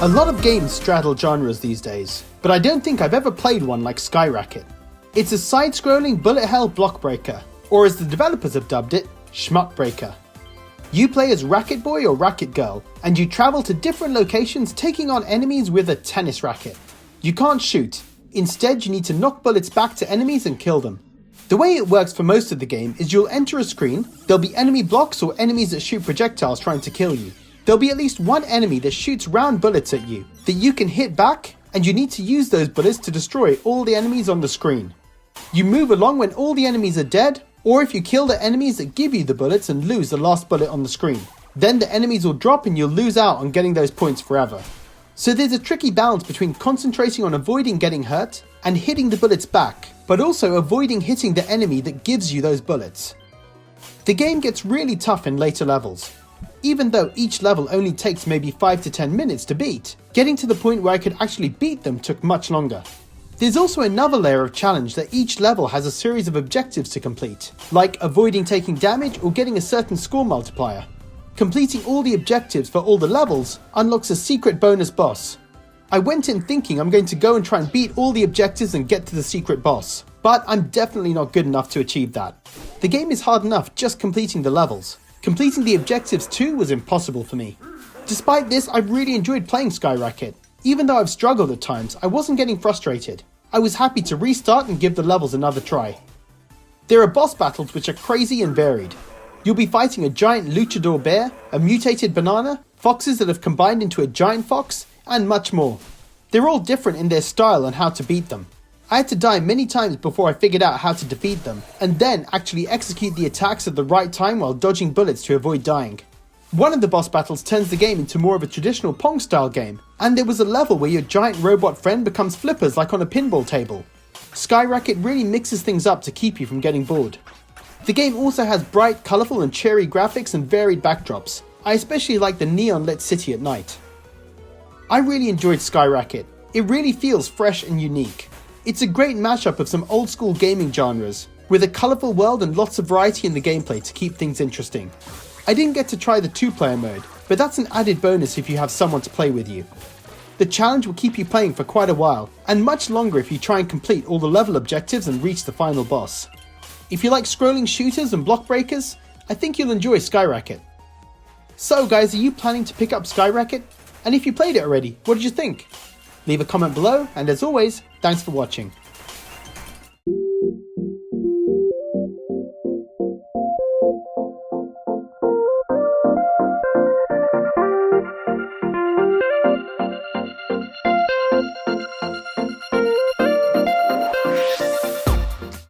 A lot of games straddle genres these days, but I don't think I've ever played one like Racket. It's a side-scrolling bullet hell block breaker, or as the developers have dubbed it, shmup breaker. You play as Racket Boy or Racket Girl, and you travel to different locations taking on enemies with a tennis racket. You can't shoot, instead you need to knock bullets back to enemies and kill them. The way it works for most of the game is you'll enter a screen, there'll be enemy blocks or enemies that shoot projectiles trying to kill you. There'll be at least one enemy that shoots round bullets at you that you can hit back, and you need to use those bullets to destroy all the enemies on the screen. You move along when all the enemies are dead, or if you kill the enemies that give you the bullets and lose the last bullet on the screen. Then the enemies will drop and you'll lose out on getting those points forever. So there's a tricky balance between concentrating on avoiding getting hurt and hitting the bullets back, but also avoiding hitting the enemy that gives you those bullets. The game gets really tough in later levels. Even though each level only takes maybe 5 to 10 minutes to beat, getting to the point where I could actually beat them took much longer. There's also another layer of challenge that each level has a series of objectives to complete, like avoiding taking damage or getting a certain score multiplier. Completing all the objectives for all the levels unlocks a secret bonus boss. I went in thinking I'm going to go and try and beat all the objectives and get to the secret boss, but I'm definitely not good enough to achieve that. The game is hard enough just completing the levels. Completing the objectives too was impossible for me. Despite this, I've really enjoyed playing Racket. Even though I've struggled at times, I wasn't getting frustrated. I was happy to restart and give the levels another try. There are boss battles which are crazy and varied. You'll be fighting a giant luchador bear, a mutated banana, foxes that have combined into a giant fox, and much more. They're all different in their style and how to beat them. I had to die many times before I figured out how to defeat them, and then actually execute the attacks at the right time while dodging bullets to avoid dying. One of the boss battles turns the game into more of a traditional Pong style game, and there was a level where your giant robot friend becomes flippers like on a pinball table. Racket really mixes things up to keep you from getting bored. The game also has bright, colourful and cheery graphics and varied backdrops. I especially like the neon lit city at night. I really enjoyed Racket. It really feels fresh and unique. It's a great mashup of some old school gaming genres, with a colourful world and lots of variety in the gameplay to keep things interesting. I didn't get to try the 2-player mode, but that's an added bonus if you have someone to play with you. The challenge will keep you playing for quite a while, and much longer if you try and complete all the level objectives and reach the final boss. If you like scrolling shooters and block breakers, I think you'll enjoy Racket. So guys, are you planning to pick up Racket? And if you played it already, what did you think? Leave a comment below, and as always, thanks for watching.